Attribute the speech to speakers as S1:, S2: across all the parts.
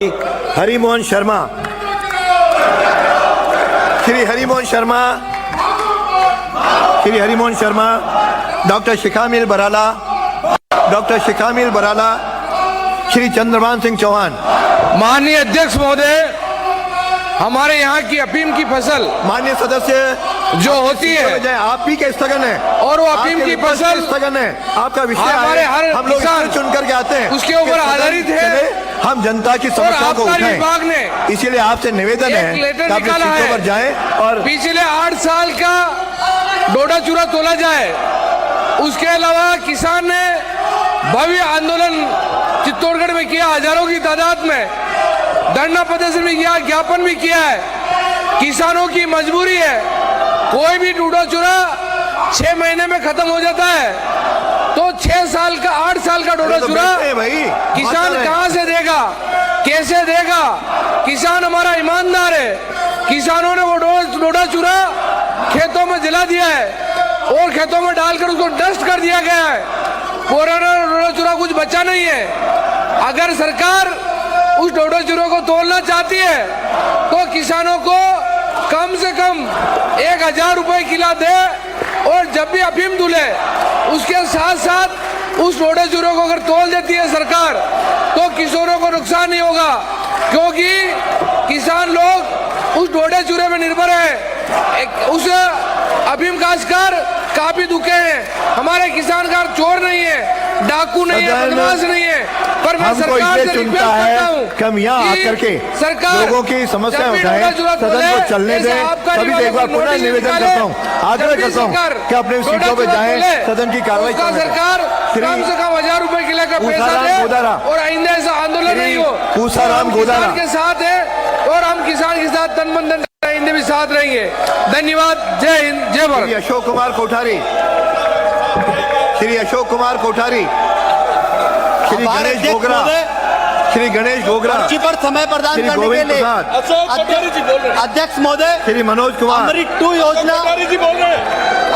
S1: Harimohan Sharma, Shri Harimohan Sharma, Shri Harimohan Sharma, doctor Shikhamil Barala, doctor Shikhamil Barala, Shri Chandrabhan Singh Chauhan.
S2: माननीय अध्यक्ष महोदय, हमारे यहाँ की अफीम की फसल
S1: माननीय सदस्य
S2: जो होती है,
S1: आप ही के स्थगन है
S2: और वो अफीम की फसल
S1: स्थगन है, आपका विषय
S2: हमारे हर
S1: हम लोग
S2: किसान
S1: चुन करके आते हैं,
S2: उसके ऊपर आधारित है।
S1: हम जनता की
S2: और
S1: समस्याओं को
S2: आबकारी
S1: उठाएं।
S2: विभाग ने
S1: इसीलिए आपसे निवेदन है
S2: एक लेटर
S1: कि आप
S2: निकाला
S1: सीटों
S2: है
S1: पर जाएं और
S2: पिछले 8 साल का डोडा चूरा तोला जाए। उसके अलावा किसान ने भव्य आंदोलन चित्तौड़गढ़ में किया, हजारों की तादाद में धरना प्रदर्शन भी किया, ज्ञापन भी किया है। किसानों की मजबूरी है, कोई भी डोडा चूरा 6 महीने में खत्म हो जाता है, तो 6 साल का 8 साल का डोडा चूरा किसान कहां से देगा, कैसे देगा? किसान हमारा ईमानदार है। किसानों ने वो डोडा चूरा खेतों में जला दिया है और खेतों में डालकर उसको डस्ट कर दिया गया है। पुराना डोडा चूरा कुछ बचा नहीं है। अगर सरकार उस डोडा चूरा को तोड़ना चाहती है तो किसानों को कम से कम 1000 रुपए किलो दे, और जब भी अफीम तुले उसके साथ साथ उस डोडा चूरे को अगर तोल देती है सरकार, तो किसानों को नुकसान नहीं होगा, क्योंकि किसान लोग उस डोडा चूरे में निर्भर है। उस अफीम काश्तकार काफी दुखे हैं। हमारे किसानकार चोर नहीं है, डाकू नहीं है, बदमाश नहीं है, पर मैं सरकार से रिक्वेस्ट करता हूं
S1: कि हम यहाँ आकर के
S2: सरकार
S1: लोगों की समस्या उठाएं, सदन को चलने दें। तभी एक बार पुनः निवेदन करता हूँ, आग्रह करता हूँ कि अपने सीटों पर जाएं, सदन की कार्रवाई करें।
S2: सरकार कम से कम 1000 रुपए किलो का पैसा दे और आइंदा ऐसा आंदोलन नहीं हो।
S1: पूसाराम गोदारा
S2: के साथ है और हम किसान के साथ तन मन धन आइंदे भी साथ रहेंगे। धन्यवाद। जय हिंद, जय भारत।
S1: श्री अशोक कुमार कोठारी, श्री अशोक कुमार कोठारी, श्री गणेश गोगरा, श्री गणेश गोगरा,
S3: पर समय प्रदान
S1: श्री
S3: करने के
S1: गोविंद
S3: लिए
S1: प्रसाद,
S3: अध्यक्ष महोदय,
S1: श्री मनोज कुमार,
S3: अमृत 2 योजना,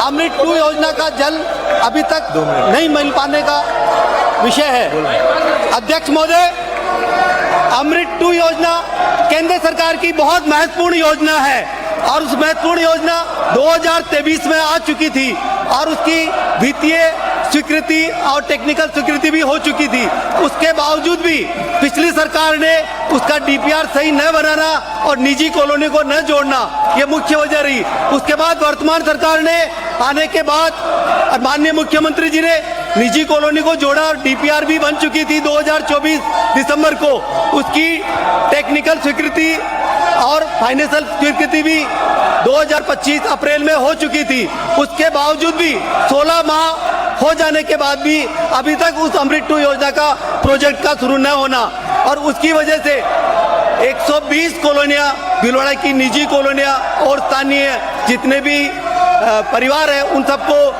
S3: अमृत 2 योजना का जल अभी तक नहीं मिल पाने का विषय है। अध्यक्ष महोदय, अमृत 2 योजना केंद्र सरकार की बहुत महत्वपूर्ण योजना है और उस महत्वपूर्ण योजना 2023 में आ चुकी थी और उसकी वित्तीय स्वीकृति और टेक्निकल स्वीकृति भी हो चुकी थी। उसके बावजूद भी पिछली सरकार ने उसका डीपीआर सही न बनाना और निजी कॉलोनी को न जोड़ना, ये मुख्य वजह रही। उसके बाद वर्तमान सरकार ने आने के बाद माननीय मुख्यमंत्री जी ने निजी कॉलोनी को जोड़ा और डीपीआर भी बन चुकी थी 2024 दिसंबर को। उसकी टेक्निकल स्वीकृति और फाइनेंशियल स्वीकृति भी 2025 अप्रैल में हो चुकी थी। उसके बावजूद भी 16 माह हो जाने के बाद भी अभी तक उस अमृत 2 योजना का प्रोजेक्ट का शुरू न होना, और उसकी वजह से 120 कॉलोनियां, भीलवाड़ा की निजी कॉलोनियां और स्थानीय जितने भी परिवार हैं उन सबको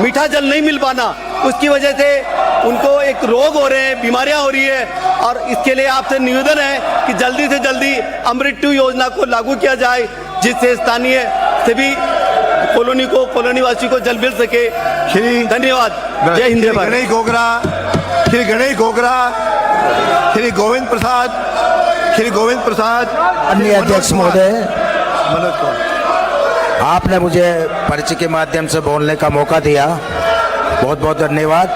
S3: मीठा जल नहीं मिल पाना, उसकी वजह से उनको एक रोग हो रहे हैं, बीमारियां हो रही है। और इसके लिए आपसे निवेदन है कि जल्दी से जल्दी अमृत 2 योजना को लागू किया जाए, जिससे स्थानीय सभी कॉलोनी वासी को जल मिल सके।
S1: श्री
S3: धन्यवाद। जय हिंद, जय भारत।
S1: गणेश गोगरा, श्री गणेश गोगरा, श्री गोविंद प्रसाद, श्री गोविंद प्रसाद।
S4: अन्य अध्यक्ष महोदय,
S1: मनोज कुमार,
S4: आपने मुझे परिचय के माध्यम से बोलने का मौका दिया, बहुत बहुत धन्यवाद।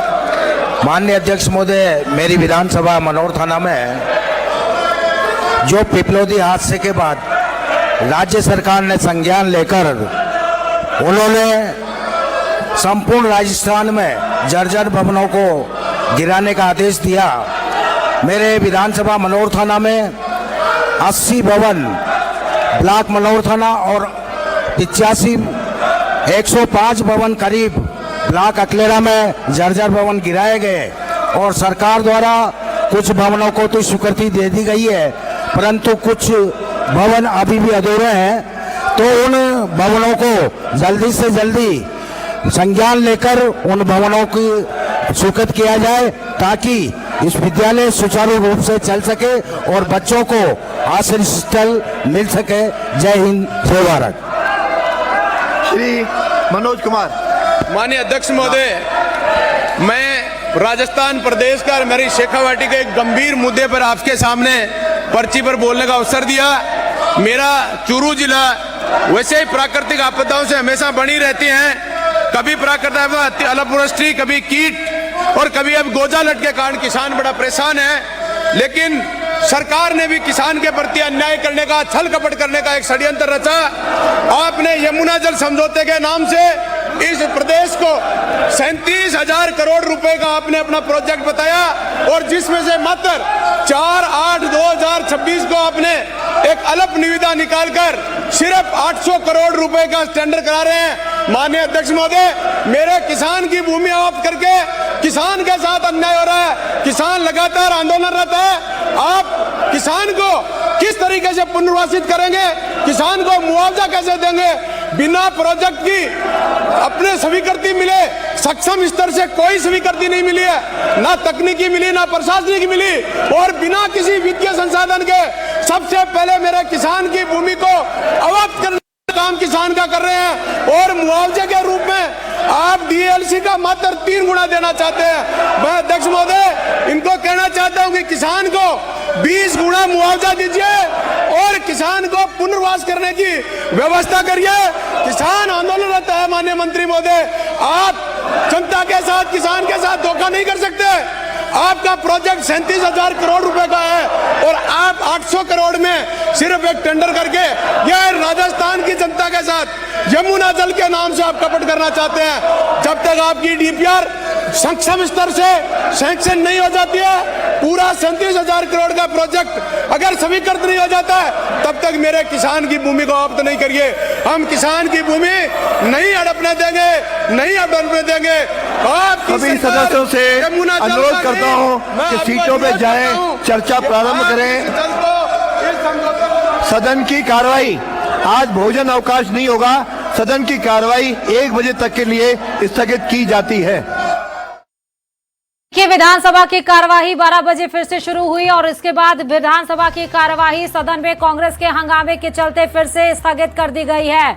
S4: माननीय अध्यक्ष महोदय, मेरी विधानसभा मनोर थाना में जो पिपलौदी हादसे के बाद राज्य सरकार ने संज्ञान लेकर उन्होंने संपूर्ण राजस्थान में जर्जर भवनों को गिराने का आदेश दिया, मेरे विधानसभा मनोर थाना में 80 भवन, ब्लॉक मनोर थाना और 105 भवन करीब ब्लॉक अकलेरा में जर्जर भवन गिराए गए, और सरकार द्वारा कुछ भवनों को तो स्वीकृति दे दी गई है, परंतु कुछ भवन अभी भी अधूरे हैं। तो उन भवनों को जल्दी से जल्दी संज्ञान लेकर उन भवनों की स्वीकृत किया जाए, ताकि इस विद्यालय सुचारू रूप से चल सके और बच्चों को आश्रय स्थल मिल सके। जय हिंद, जय भारत।
S1: श्री मनोज कुमार।
S2: माननीय अध्यक्ष महोदय, मैं
S5: राजस्थान प्रदेश का मेरी शेखावाटी के एक गंभीर मुद्दे पर आपके सामने पर्ची पर बोलने का अवसर दिया। मेरा चूरू जिला वैसे ही प्राकृतिक आपदाओं से हमेशा बनी रहती हैं, कभी प्राकृतिक आपदा अतिवृष्टि, कभी कीट और कभी अब गोजालट के कारण किसान बड़ा परेशान है। लेकिन सरकार ने भी किसान के प्रति अन्याय करने का, छल कपट करने का एक षड्यंत्र रचा। आपने यमुना जल समझौते के नाम से इस प्रदेश को 37,000 करोड़ रुपए का आपने अपना प्रोजेक्ट बताया और जिसमें से मात्र 4/8/2026 को आपने एक अल्प निविदा निकालकर सिर्फ 800 करोड़ रुपए का टेंडर करा रहे हैं। माननीय अध्यक्ष महोदय, मेरे किसान की भूमि आवत करके किसान के साथ अन्याय हो रहा है। किसान लगातार आंदोलनरत है। आप किसान को किस तरीके से पुनर्वासित करेंगे, किसान को मुआवजा कैसे देंगे? बिना प्रोजेक्ट की अपने स्वीकृति मिले, सक्षम स्तर से कोई स्वीकृति नहीं मिली है, ना तकनीकी मिली ना प्रशासनिक मिली, और बिना किसी वित्तीय संसाधन के सबसे पहले मेरे किसान की भूमि को अवैध करने का काम किसान का कर रहे हैं और मुआवजे के रूप में आप डीएलसी का मात्र 3 गुना देना चाहते हैं। मैं अध्यक्ष महोदय इनको कहना चाहता हूं कि किसान को 20 गुना मुआवजा दीजिए और किसान को पुनर्वास करने की व्यवस्था करिए। किसान आंदोलनरत है। माननीय मंत्री महोदय, आप जनता के साथ, किसान के साथ धोखा नहीं कर सकते। आपका प्रोजेक्ट 37,000 करोड़ रुपए का है और आप 800 करोड़ में सिर्फ एक टेंडर करके यह राजस्थान की जनता के साथ यमुना जल के नाम से आप कपट करना चाहते हैं। जब तक आपकी डीपीआर सक्षम स्तर से सैंक्शन नहीं हो जाती है, पूरा 37,000 करोड़ का प्रोजेक्ट अगर स्वीकृत नहीं हो जाता है, तब तक मेरे किसान की भूमि को आप नहीं करिए। हम किसान की भूमि नहीं हड़पने देंगे, नहीं हड़पने देंगे।
S1: सभी सदस्यों से अनुरोध करता हूं कि सीटों पे जाएं, चर्चा प्रारंभ करें। सदन की कार्रवाई, आज भोजन अवकाश नहीं होगा। सदन की कार्रवाई 1 बजे तक के लिए स्थगित की जाती है।
S6: कि विधानसभा की कार्यवाही 12 बजे फिर से शुरू हुई और इसके बाद विधानसभा की कार्यवाही सदन में कांग्रेस के हंगामे के चलते फिर से स्थगित कर दी गई है।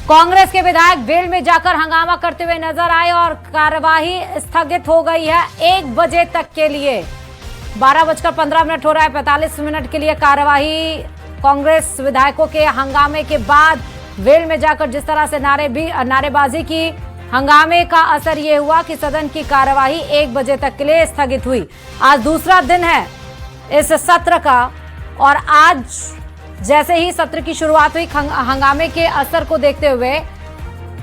S6: कांग्रेस के विधायक वेल में जाकर हंगामा करते हुए नजर आए और कार्यवाही स्थगित हो गई है 1 बजे तक के लिए। 12:15 हो रहा है। 45 मिनट के लिए कार्यवाही कांग्रेस विधायकों के हंगामे के बाद वेल में जाकर जिस तरह से नारेबाजी की, हंगामे का असर ये हुआ कि सदन की कार्यवाही 1 बजे तक के लिए स्थगित हुई। आज दूसरा दिन है इस सत्र का और आज जैसे ही सत्र की शुरुआत हुई, हंगामे के असर को देखते हुए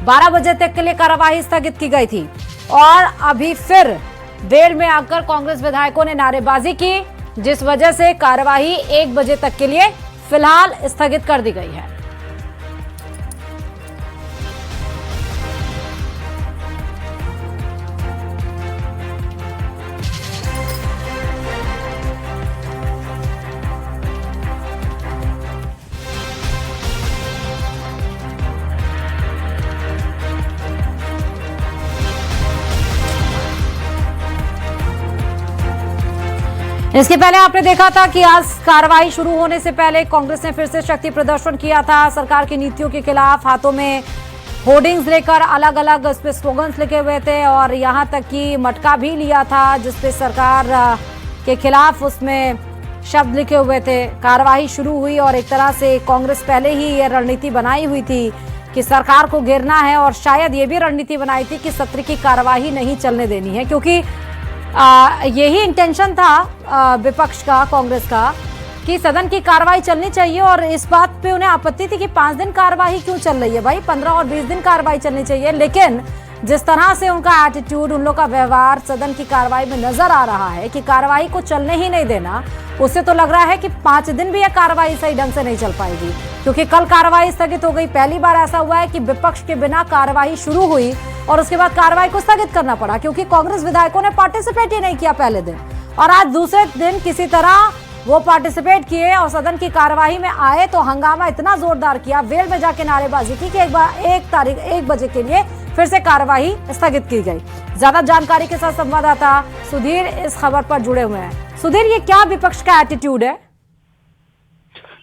S6: 12 बजे तक के लिए कार्यवाही स्थगित की गई थी और अभी फिर देर में आकर कांग्रेस विधायकों ने नारेबाजी की, जिस वजह से कार्यवाही 1 बजे तक के लिए फिलहाल स्थगित कर दी गई है। इसके पहले आपने देखा था कि आज कार्रवाई शुरू होने से पहले कांग्रेस ने फिर से शक्ति प्रदर्शन किया था। सरकार की नीतियों के खिलाफ हाथों में होर्डिंग्स लेकर अलग अलग उस पे स्लोगन्स लिखे हुए थे और यहां तक कि मटका भी लिया था जिसपे सरकार के खिलाफ उसमें शब्द लिखे हुए थे। कार्रवाई शुरू हुई और एक तरह से कांग्रेस पहले ही ये रणनीति बनाई हुई थी कि सरकार को घेरना है और शायद ये भी रणनीति बनाई थी कि सत्र की कार्यवाही नहीं चलने देनी है, क्योंकि यही इंटेंशन था विपक्ष का, कांग्रेस का, कि सदन की कार्रवाई चलनी चाहिए। और इस बात पे उन्हें आपत्ति थी कि 5 दिन कार्रवाई क्यों चल रही है भाई, 15 और 20 दिन कार्रवाई चलनी चाहिए। लेकिन जिस तरह से उनका एटीट्यूड, उन लोग का व्यवहार सदन की कार्रवाई में नजर आ रहा है कि कार्रवाई को चलने ही नहीं देना, उससे तो लग रहा है कि 5 दिन भी यह कार्रवाई सही ढंग से नहीं चल पाएगी, क्योंकि कल कार्रवाई स्थगित हो गई। पहली बार ऐसा हुआ है कि विपक्ष के बिना कार्रवाई शुरू हुई और उसके बाद कार्रवाई को स्थगित करना पड़ा, क्योंकि कांग्रेस विधायकों ने पार्टिसिपेट ही नहीं किया पहले दिन, और आज दूसरे दिन किसी तरह वो पार्टिसिपेट किए और सदन की कार्यवाही में आए तो हंगामा इतना जोरदार किया, वेल में जाके नारेबाजी की कि 1 बजे के लिए फिर से कार्यवाही स्थगित की गई। ज्यादा जानकारी के साथ संवाददाता सुधीर इस खबर पर जुड़े हुए हैं। सुधीर, ये क्या विपक्ष का एटीट्यूड है?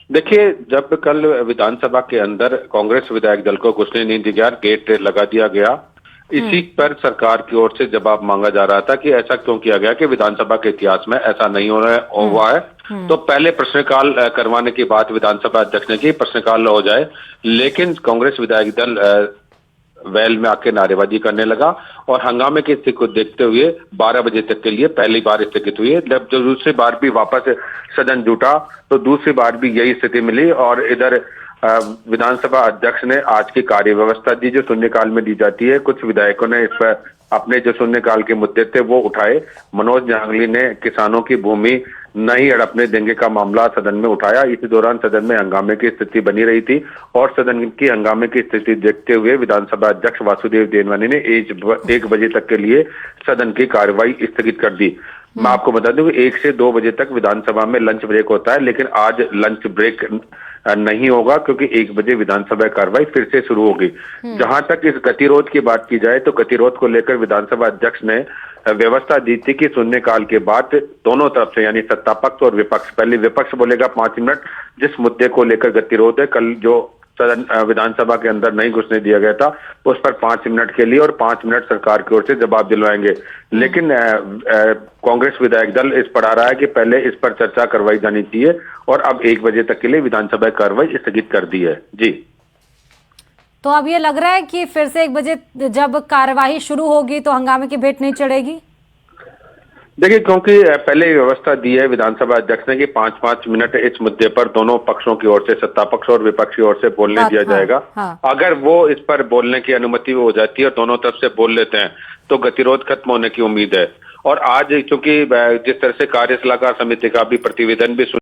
S7: देखिए, जब कल विधानसभा के अंदर कांग्रेस विधायक दल को घुसने नहीं दिया गया, गेट लगा दिया गया, इसी पर सरकार की ओर से जवाब मांगा जा रहा था कि ऐसा क्यों किया गया कि विधानसभा के इतिहास में ऐसा नहीं हुआ है। तो पहले प्रश्नकाल करवाने की बात विधानसभा अध्यक्ष ने की, प्रश्नकाल हो जाए, लेकिन कांग्रेस विधायक दल वेल में आके नारेबाजी करने लगा और हंगामे की स्थिति को देखते हुए 12 बजे तक के लिए पहली बार स्थगित हुई है। जब दूसरी बार भी वापस सदन जुटा तो दूसरी बार भी यही स्थिति मिली और इधर विधानसभा अध्यक्ष ने आज की कार्य व्यवस्था दी जो शून्यकाल में दी जाती है। कुछ विधायकों ने इस पर अपने जो शून्यकाल के मुद्दे थे वो उठाए। मनोज जांगली ने किसानों की भूमि नहीं हड़पने देंगे का मामला सदन में उठाया। इसी दौरान सदन में हंगामे की स्थिति बनी रही थी और सदन की हंगामे की स्थिति देखते हुए विधानसभा अध्यक्ष वासुदेव देवनानी ने 1 बजे तक के लिए सदन की कार्रवाई स्थगित कर दी। मैं आपको बता दूं कि 1 से 2 बजे तक विधानसभा में लंच ब्रेक होता है, लेकिन आज लंच ब्रेक नहीं होगा क्योंकि 1 बजे विधानसभा कार्रवाई फिर से शुरू होगी। जहां तक इस गतिरोध की बात की जाए तो गतिरोध को लेकर विधानसभा अध्यक्ष ने व्यवस्था दी थी कि शून्यकाल के बाद दोनों तरफ से यानी सत्ता पक्ष और विपक्ष, पहले विपक्ष बोलेगा 5 मिनट जिस मुद्दे को लेकर गतिरोध है, कल जो सदन विधानसभा के अंदर नहीं घुसने दिया गया था उस पर 5 मिनट के लिए और 5 मिनट सरकार की ओर से जवाब दिलवाएंगे। लेकिन कांग्रेस विधायक दल इस पर आ रहा है कि पहले इस पर चर्चा करवाई जानी चाहिए और अब 1 बजे तक के लिए विधानसभा कार्रवाई स्थगित कर दी है। जी,
S6: तो अब ये लग रहा है कि फिर से 1 बजे जब कार्यवाही शुरू होगी तो हंगामे की भेंट नहीं चढ़ेगी।
S7: देखिए, क्योंकि पहले व्यवस्था दी है विधानसभा अध्यक्ष ने कि 5-5 मिनट इस मुद्दे पर दोनों पक्षों की ओर से, सत्ता पक्ष और विपक्ष की ओर से बोलने दिया जाएगा। अगर वो इस पर बोलने की अनुमति हो जाती है और दोनों तरफ से बोल लेते हैं तो गतिरोध खत्म होने की उम्मीद है। और आज चूंकि जिस तरह से कार्य सलाहकार समिति का भी प्रतिवेदन भी